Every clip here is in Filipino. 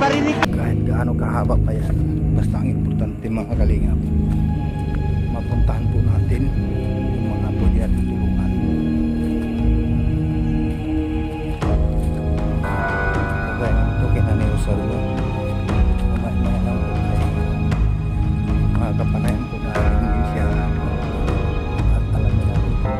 Kahit gaano kahaba pa yan, basta ang importante mga kalingap, mapuntahan po natin yung mga pwede natin tulungan. Okay, okay na ni Rosario. Mga lang po kayo. Mga kapanayan po natin din siya. At alam na natin po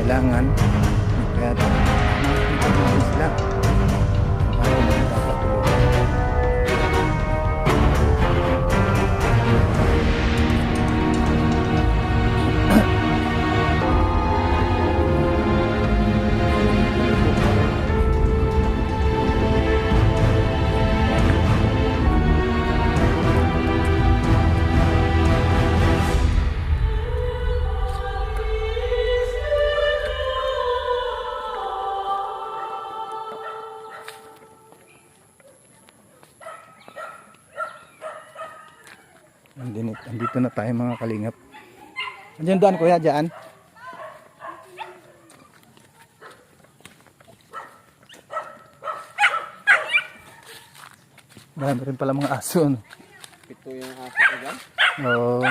kailangan kaya ito sila para magpapatuloy. Andito na tayo mga kalingap. Andiyan doon kuya, dyan. Marami rin pala mga aso. No? Ito yung aso ko dyan? Oo.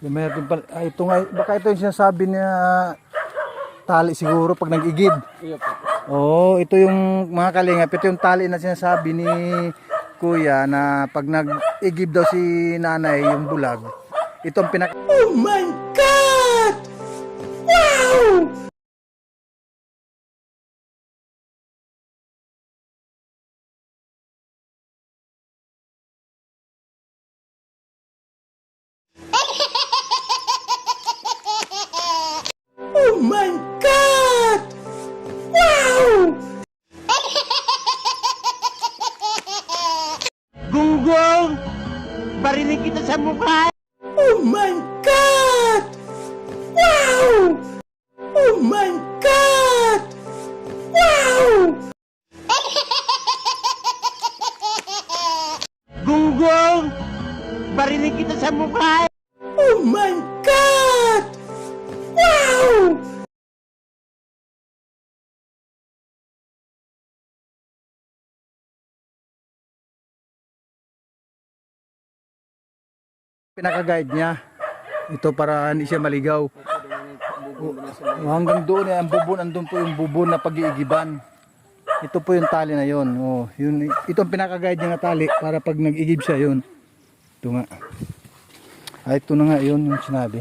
Meron din pala. Ay, ito nga. Baka ito yung sinasabi niya tali siguro pag nag-igib. Iya po. Oh, ito yung mga kalingap, ito yung tali na sinasabi ni Kuya na pag nag-igib daw si nanay yung bulag. Ito ang Oh my God! Wow! Oh my God! Wow! Gunggong! Barinig kita sa mukha! Oh my God! Wow! Oh my God! Wow! Gunggong! Barinig kita sa mukha! Oh my God! Wow! Pinaka-guide niya. Ito para hindi siya maligaw. Hanggang doon eh, ang bubon, andun po yung bubon na pag-iigiban. Ito po yung tali na yon. Oh, yun, ito ang pinaka-guide niya na tali para pag nag-igib siya yun. Ito nga. Ay, ito na nga yun yung sinabi.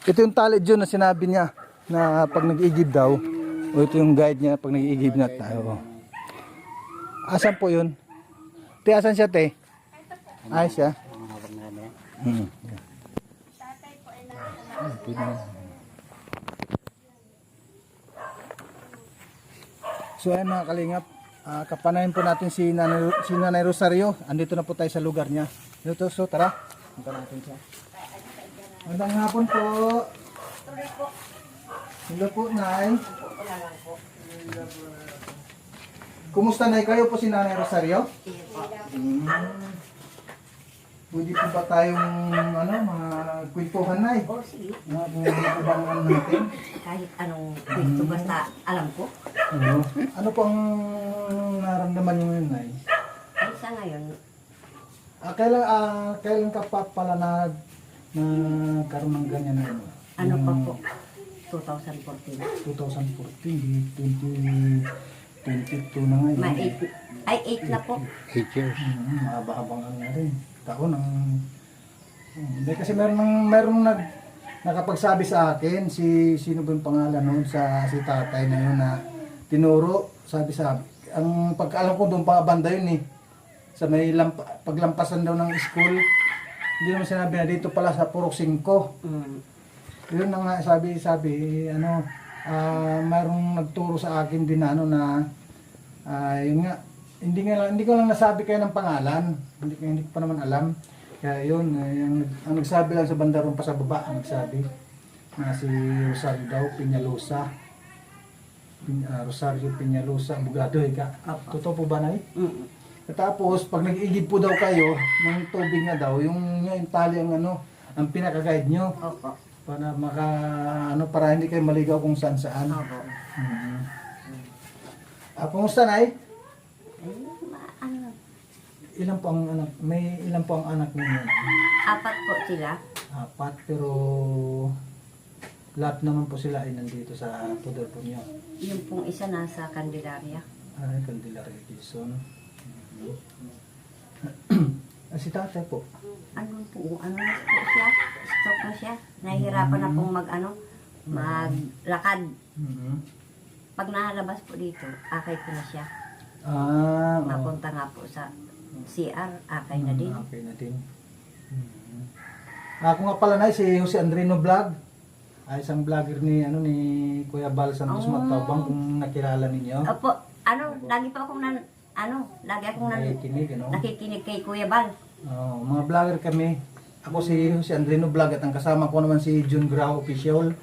Ito yung tali dyan na sinabi niya na pag nag-igib daw. O ito yung guide niya pag nag-igib na tayo. Asan po yun? Te, asan siya, te? Ay, siya. So ayan mga kalingap, kapanayin po natin si Nanay Rosario. Andito na po tayo sa lugar niya. Dito, so tara. Punta natin siya. Magandang hapon po. Hello po, Nay. Kumusta, Nay? Kayo po si Nanay Rosario? Pwede po ba tayong mga kwentuhan, Nay? O, sige. Mga kubangan natin. Kahit anong kwento basta alam ko. Ano pong naramdaman niyo ngayon, Nay? Ay, sa ngayon, Kailan ka pa pala nagkaroon ng ganyan na ano? ano pa po, 2014. 2014, 2022 na ngayon. Ma 8 na po. 8 years. Mahaba-habang ang rin. Taon ng... Hindi kasi meron nakapagsabi sa akin, sino ba yung pangalan noon si tatay na yun na tinuro, sabi, ang pagkaalam ko doon pa banda yun eh. Sa may paglampasan daw ng school, hindi naman sinabi na dito pala sa Purok 5. yun na nga, sabi, ano, mayroong nagturo sa akin din na, ano, na, yun nga, hindi ko lang nasabi kayo ng pangalan, hindi ko pa naman alam. Kaya yun, ang nagsabi lang sa bandaron pa sa baba, ang nagsabi, na si Rosario daw, Peñalosa. Rosario Peñalosa, abogado, ka. Opo. Totoo po ba, Nay? Mm. Tapos, pag nag-iigib po daw kayo ng tubig na daw, yung tali ang ano, ang pinaka-guide nyo. Opo. Para para hindi kayo maligaw kung saan saan. Opo. Kumusta, Nay? Ay, ano, Ilan po ang anak? May ilan po ang anak ninyo? 4 po sila. 4, pero lahat naman po sila ay nandito sa poder po niyo. Yung pong isa nasa Candelaria. Ay, Candelaria, Quezon. Si tatay po. Ano po na po siya? Stroke na siya. Nahihirapan na pong maglakad. Pag nakalabas po dito, akay ko na siya. Oo. Napunta nga po sa CR, akay na din. Okay na din. Ako nga pala, Nay, si Jose Andrino Vlog. Ay, isang vlogger ni Kuya Bal Santos Magtabang, kung nakilala ninyo. Opo, lagi pa akong Nakikinig, nakikinig kay Kuya Bal. Mga vlogger kami. Ako si Jose Andrino Vlog at ang kasama ko naman si John Graho Official.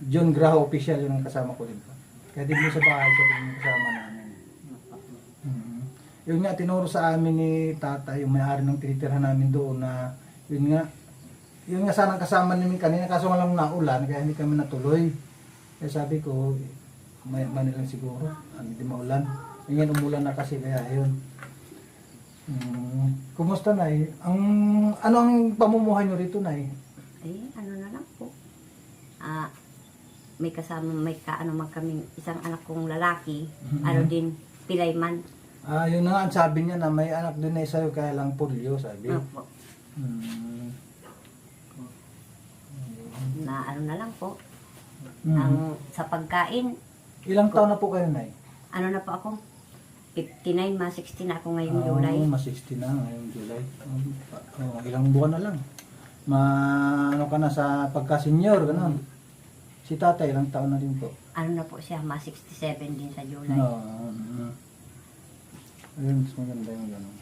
John Graho Official, yun ang kasama ko din. Kaya din mo sa bahay, siya din yung kasama namin. Yun nga, tinuro sa amin ni Tata, yung may-ari ng tinitirhan namin doon na, yun nga sanang kasama namin kanina, kaso nga lang naulan, kaya hindi kami natuloy. Kaya sabi ko, may lang siguro, hindi maulan. Ngayon umulan na kasi, kaya yun. Kumusta, Nay? Ano ang pamumuhay nyo rito, Nay? Ay, ano na lang po. May kasama, kaming isang anak kong lalaki, din, Pilayman. Yun na nga, ang sabi niya na may anak din na sa'yo, kaya lang polio, sabi. Opo. Na na lang po. Sa pagkain, Ilang taon na po kayo, Nay? na po ako? 59, 60 na ako ngayong July. Mas 60 na ngayong July. Ilang buwan na lang. Ka na sa pagka-senior, gano'n. Si tatay, ilang taon na din po. Na po siya, 67 din sa July. Ayun, mas maganda yung gano'n.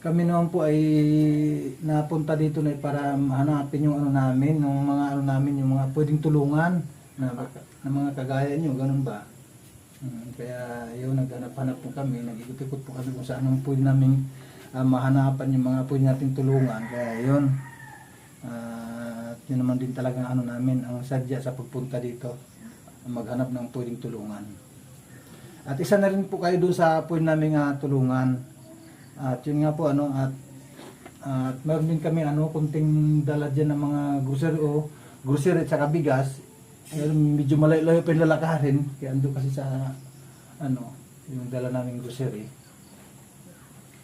Kami naman po ay napunta dito na para hanapin yung namin, yung mga namin, yung mga pwedeng tulungan na mga kagaya nyo, ganun ba? Kaya yun, naghanap-hanap po kami, nag-ikot-ikot po kami kung saan ang pwede namin mahanapan yung mga pwede natin tulungan. Kaya yun, yun naman din talaga namin, ang sadya sa pagpunta dito, maghanap ng pwedeng tulungan. At isa na rin po kayo doon sa pwede namin tulungan. At yun nga po, at meron din kami kunting dala dyan ng mga grocery at saka bigas. Medyo malayo-layo pa yung lalakarin, kaya ando kasi sa yung dala namin grocery.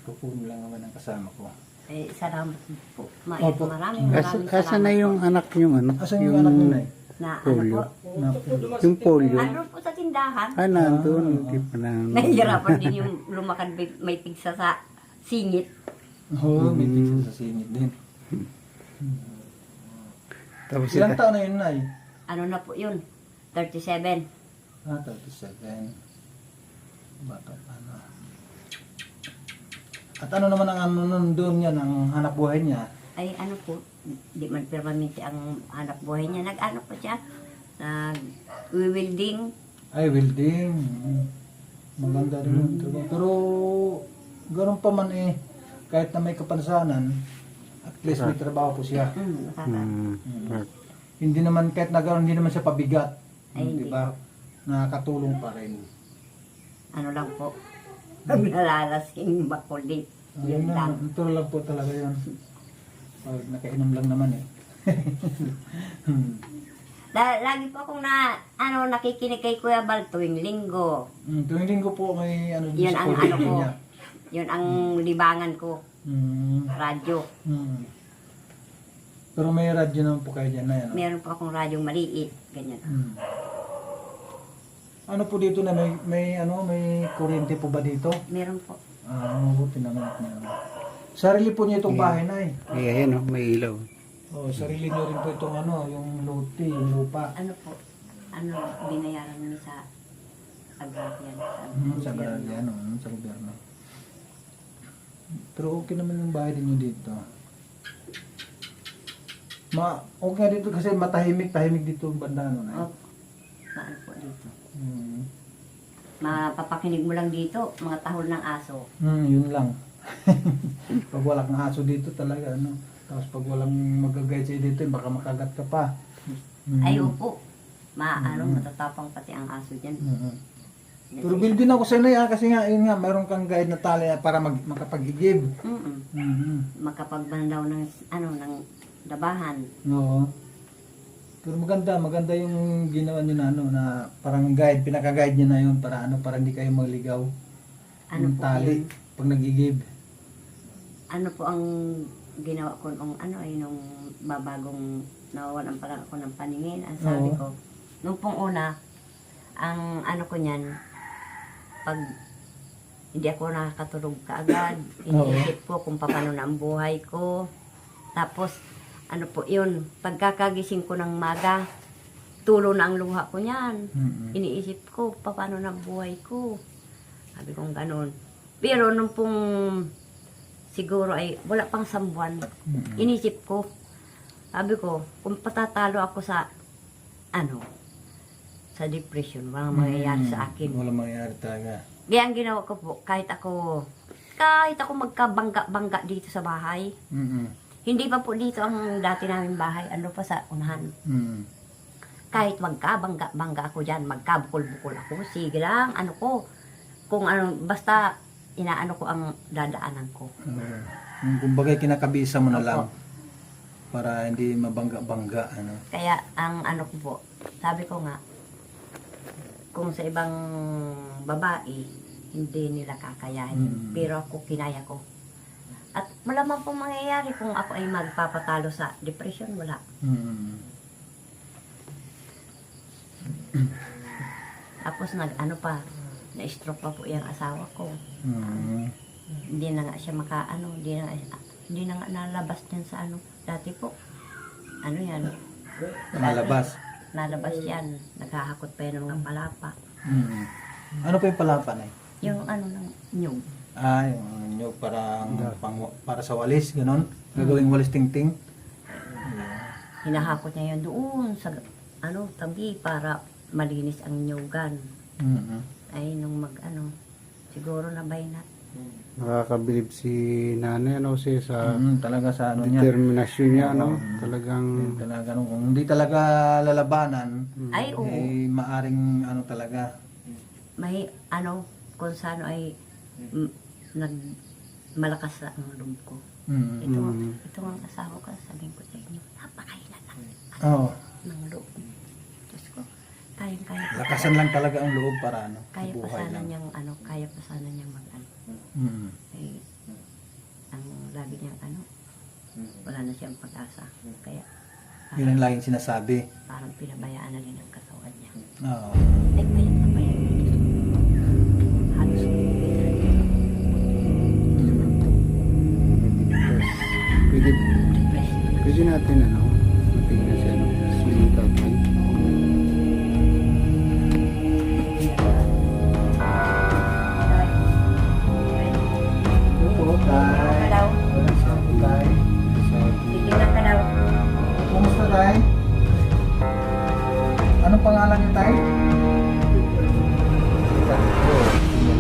Kukunin lang naman ang kasama ko. Salamat po. Opo. Maraming Asa na yung anak yung Asan yung anak nyo, Nay? na polio? po. Na polio. Yung polio? Andun po sa tindahan. Nandun. Hindi pa na. Nahihirapan din yung lumakad may pigsa sa singit. Oo, may pizza sa singit din. Tapos Ilang taon na yun, Nay? Na po yun? 37. 37. Bata pa na. At ano naman ang doon yan, ang hanap buhay niya? Ay po, di man permanente ang hanap buhay niya. Nag po siya, nag-wielding. Ay, welding. Maganda rin yung trabaho. Pero, ganoon pa man kahit na may kapansanan, at least may trabaho po siya. Hindi naman, kahit na ganoon, hindi naman siya pabigat. Ay, Di ba? Nakakatulong pa rin. Lang po, nalalasing makulit. Ayun Yun na, lang. ito lang po talaga yun. Pag nakainom lang naman Lagi po akong nakikinig kay Kuya Bal tuwing linggo. Tuwing linggo po may Yun sa ang COVID ko. niya. Yun ang libangan ko. Radyo. Pero may radyo naman po kayo dyan na yan. Meron po akong radyong maliit. Ganyan. Ano po dito na may kuryente po ba dito? Meron po. Mabuti naman at meron. Sarili po niya itong bahay, Nay. ayan may ilaw. Oh, sarili nyo rin po itong ano, yung lote, yung lupa. Ano po, binayaran niyo sa agrarian. Sa Guardian, sa gobyerno. Pero okay naman yung bahay ninyo dito. Okay nga dito kasi tahimik dito ang banda, no? Oh, paano po dito? Hmm. Mapapakinig mo lang dito, mga tahol ng aso. Yun lang. Pag walang aso dito talaga, ano. Tapos pag walang mag-guide sa'yo dito, baka makagat ka pa. Ay, opo. Matatapang pati ang aso dyan. Pero bil din ako sa inyo, kasi nga, yun nga, mayroon kang guide na tali para makapag-igib. Makapagbandaw ng, ng dabahan. Oo. Pero maganda yung ginawa niyo na, na parang guide, pinaka-guide niyo na yun para para hindi kayo maligaw. Yung Po tali, yun? pag nag-igib. Ano po ang ginawa ko nung nung babagong nawawalan pala ako ng paningin. Ang sabi Oo. ko, nung pong una, ang ko niyan, pag hindi ako nakakatulog kaagad, iniisip ko kung paano na ang buhay ko. Tapos, yun, pagkakagising ko ng maga, tulo na ang luha ko niyan. Iniisip ko, paano na ang buhay ko. Sabi kong ganun. Pero nung pong siguro ay wala pang sambuan, inisip ko, sabi ko, kung patatalo ako sa sa depression, walang mangyayari sa akin. Walang mangyayari talaga. Kaya ang ginawa ko po, kahit ako magkabangga-bangga dito sa bahay, hindi pa po dito ang dati namin bahay, pa sa unahan. Kahit magkabangga-bangga ako dyan, magkabukol-bukol ako, sige lang, kung basta inaano ko ang dadaanan ko. Kumbaga kinakabisa mo na Opo. lang para hindi mabangga-bangga. Kaya ang ko po, sabi ko nga, kung sa ibang babae, hindi nila kakayahin. Pero ako, kinaya ko. At wala man pong mangyayari kung ako ay magpapatalo sa depression, wala. Tapos na-stroke pa po yung asawa ko. Hindi na nga siya hindi na nga nalabas din sa dati po. Yan? Malabas. Nalabas yan. Naghahakot pa yan ng mga palapa. Ano pa yung palapa na Yung ng nyug. yung nyug para sa walis, gano'n? Gagawing walis ting-ting? Hinahakot niya yun doon sa tabi para malinis ang nyugan. Ay nung siguro nabay na. Nakakabilib si nanay, kasi sa Talaga sa niya. determinasyon niya, talagang Talaga, kung hindi talaga lalabanan, Ay, oo. maaring talaga. May kung saan ay malakas na ang loob ko. Ito ang asawa ko, sabihin ko sa inyo, napakahina lang Oo. ng loob. Diyos ko, kayang-kaya pa. Lakasan lang talaga ang loob para Kaya pa buhay sana lang. niyang kaya pa sana niyang ay ang lagi niyang wala na siyang pag-asa. Kaya Yun ang laging sinasabi. parang pinabayaan na rin ang katawan niya. Oo. Ay, kaya na ba yan? Halos pwede, depression. pwede natin matingnan siya si tatay. Opo, tay. Daw, Walang sabi, tay. titignan ka daw. Kumusta, tay? Anong pangalan niyo, tay?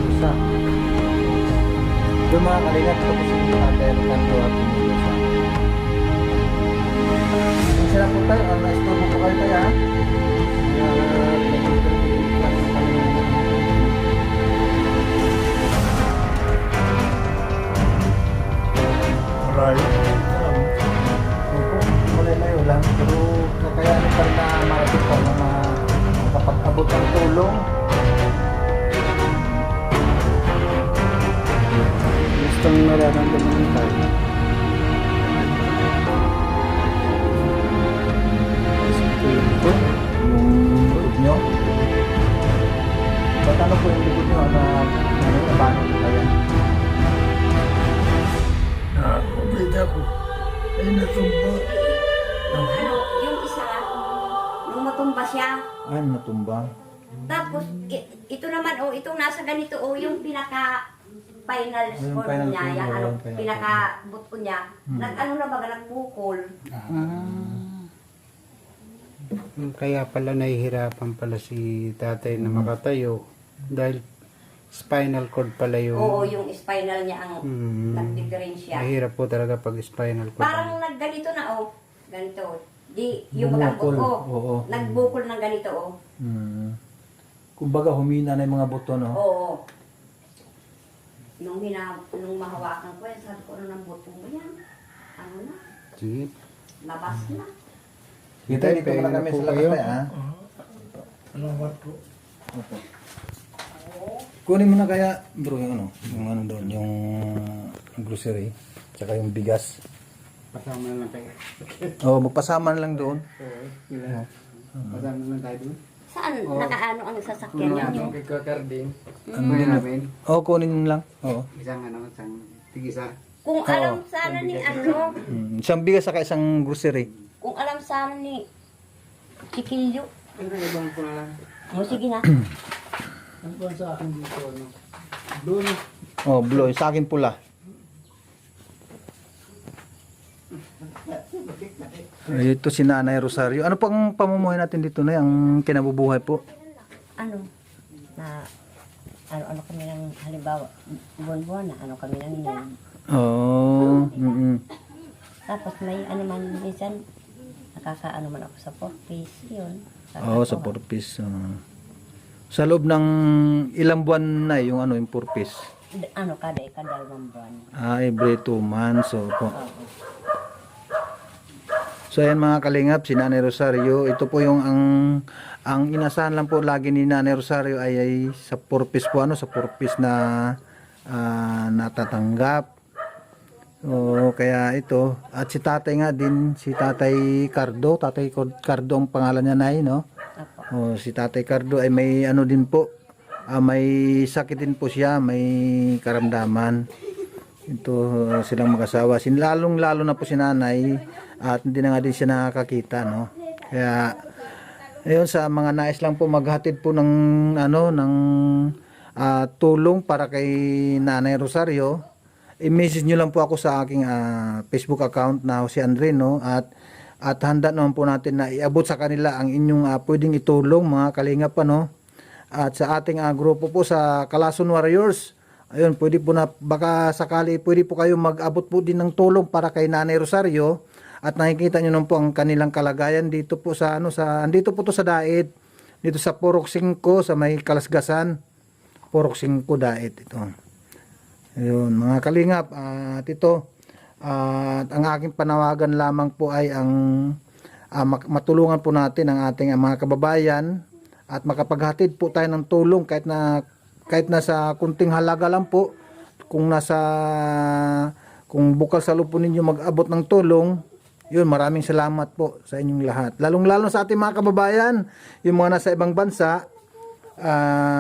Isa. Yung mga kalingat, tapos hindi natin kanto at Umusa. Kung sila po tayo, na-store po kayo tayo, ha? Opo, malayo lang. Pero kakayanin pa rin na marating pa na makapag-abot ang tulong. Gustong nararamdaman ng tayo. Ito, yung loob nyo. Ba't ano po yung likod nyo na paano po kaya? Nakakabit ako. Ay natumba. siya. Ay, natumba. Tapos, ito naman, itong nasa ganito, yung pinaka final score final niya, score, yan, final pinaka buto niya, nag-ano na baga, nagbukol. Kaya pala nahihirapan pala si tatay na makatayo dahil spinal cord pala yung Oo, yung spinal niya ang nag-differentiate. mahirap po talaga pag spinal cord. Parang nagganito na, ganito. Di, yung magambot, Bumukol, oo. nagbukol ng ganito, Kumbaga, humina na yung mga buto, no? Oo. Nung mahawakan ko, sabi ko, ano ng buto mo yan? Ano na? Sige. Labas na. Kita, dito muna kami sa labas tayo, ha? Opo. Kunin mo na kaya, bro, yung ano doon, yung grocery, tsaka yung bigas. Pasama na lang tayo. Oo, magpasama na lang doon. Pasama na lang tayo doon. Saan? Nakaano ang sasakyan ninyo? Kay Kakarding. Ano din namin? Oo, kunin mo lang. Oo. Isang tigisa. Kung alam sana ni ano, Isang bigas saka isang grocery. kung alam sana ni Chikilyo. Pero ibang ko na lang. O, sige na. Ang kuwan sa akin dito, ano? Doon. Oh, blue. Sa akin pula. Ito si Nanay Rosario. Ano pang pamumuhay natin dito na ang kinabubuhay po? Ano? Na, ano kami ng, halimbawa, buwan-buwan na, ano kami ng yun. Oh, Tapos may ano man, minsan, nakakaano man ako sa 4 piece, yun. Oo, sa purpose. Sa loob ng ilang buwan na yung yung purpose. Ano, kada ikadalawang buwan. Every 2 months. So, po. Oo. So ayan mga kalingap, si Nanay Rosario, ito po yung ang inasahan lang po lagi ni Nanay Rosario ay sa purpose po, sa purpose na natatanggap. O kaya ito, at si tatay nga din, si Tatay Cardo ang pangalan niya, Nay, no? Opo. Si Tatay Cardo ay may ano din po, may sakit din po siya, may karamdaman. Ito silang mag-asawa. Lalong-lalo na po si nanay at hindi na nga din siya nakakakita, no? Kaya ayun, sa mga nais lang po maghatid po ng tulong para kay Nanay Rosario, i-message nyo lang po ako sa aking Facebook account na Jose Andrino at handa naman po natin na iabot sa kanila ang inyong pwedeng itulong mga kalingap pa, no? At sa ating grupo po sa Kalason Warriors, ayun, pwede po na, baka sakali, pwede po kayo mag-abot po din ng tulong para kay Nanay Rosario at nakikita nyo naman po ang kanilang kalagayan dito po sa, andito po to sa Daet, dito sa Purok 5, sa may Kalasgasan, Purok 5 Daet, ito. Ayun, mga kalingap, at ito, at ang aking panawagan lamang po ay ang matulungan po natin ang ating mga kababayan at makapaghatid po tayo ng tulong kahit na sa kunting halaga lang po, kung bukal sa loob po ninyo mag-abot ng tulong, yun, maraming salamat po sa inyong lahat. Lalong-lalo sa ating mga kababayan, yung mga nasa ibang bansa,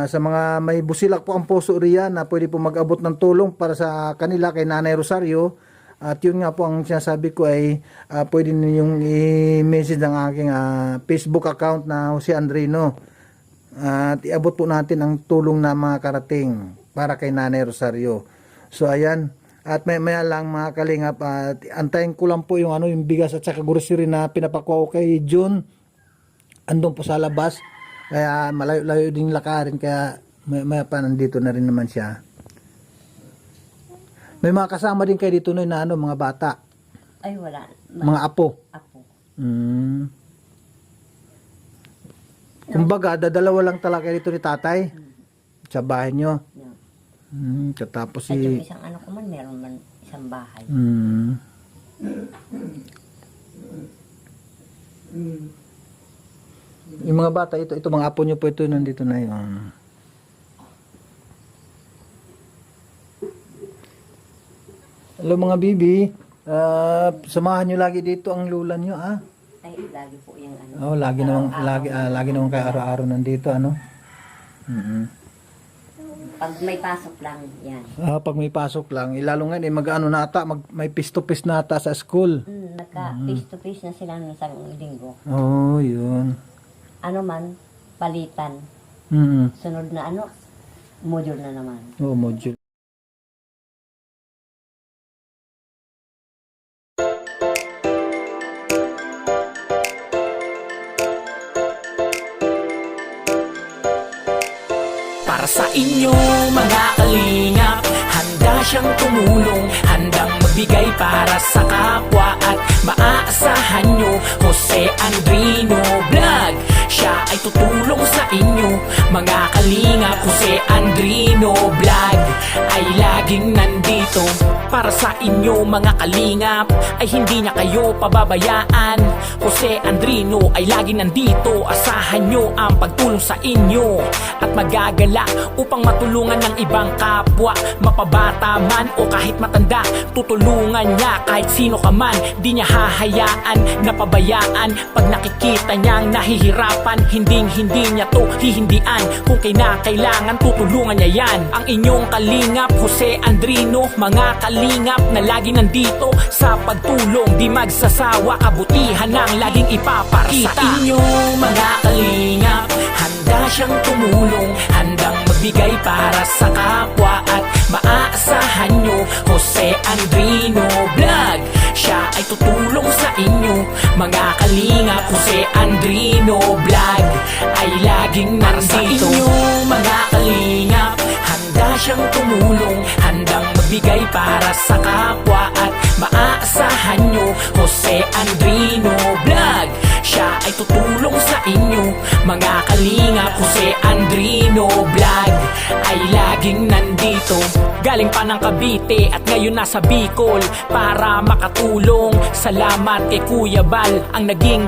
sa mga may busilak po ang puso riyan na pwede po mag-abot ng tulong para sa kanila kay Nanay Rosario. At yun nga po ang sinasabi ko ay pwede ninyong i-message ang aking Facebook account na Jose Andrino. At iabot po natin ang tulong na mga karating para kay Nanay Rosario. So ayan, at maya lang mga kalingap, at antayin ko lang po yung yung bigas at saka grocery na pinapakuha ko kay June. Andun po sa labas, kaya malayo-layo din lakarin, kaya maya pa nandito na rin naman siya. May mga kasama din kayo dito na mga bata. Ay, wala. Mga apo. Apo. Kumbaga, dadalawa lang talaga dito ni tatay sa bahay nyo. Yeah. Katapos At yung isang ano ko man, meron man isang bahay. Yung mga bata, ito mga apo nyo po, ito nandito na yun. Hello mga bibi, samahan nyo lagi dito ang lula nyo, Ay, lagi po yung ano. Oh, lagi naman kayo araw-araw nandito, Pag may pasok lang, yan. Pag may pasok lang, lalo nga mag-ano nata, may piece-to-piece nata sa school. Nagka face to face na sila ng isang linggo. Oh, yun. ano man, palitan. Sunod na ano, module na naman. Oh, module. Para sa inyo mga kalingap, handa siyang tumulong, handang magbigay para sa kapwa at maaasahan nyo, Jose Andrino Vlog. Siya ay tutulong sa inyo mga kalingap. Jose Andrino Vlog ay laging nandito para sa inyo mga kalingap, ay hindi niya kayo pababayaan. Jose Andrino ay laging nandito, asahan nyo ang pagtulong sa inyo at magagala upang matulungan ng ibang kapwa, mapabata man o kahit matanda. Tutulungan niya kahit sino ka man, di niya hahayaan na pabayaan. Pag nakikita niyang nahihirapan, hindi niya to hihindian. Kung kailangan, tutulungan niya yan. Ang inyong kalingap, Jose Andrino, mga kalingap na lagi nandito sa pagtulong, di magsasawa, kabutihan ang laging ipapakita. Sa inyo mga kalingap, handa siyang tumulong, handang magbigay para sa kapwa at maaasahan nyo, Jose Andrino Vlog. Siya ay tutulong sa inyo mga kalingap. Jose Andrino Vlog ay laging nandito. Sa inyo mga kalingap, handa siyang tumulong, handang magbigay para sa kapwa at maaasahan nyo, Jose Andrino Vlog. Siya ay tutulong sa inyo mga kalingap. Jose Andrino Vlog ay laging nandito. Galing pa ng Cavite at ngayon nasa Bicol para makatulong. Salamat kay Kuya Bal, ang naging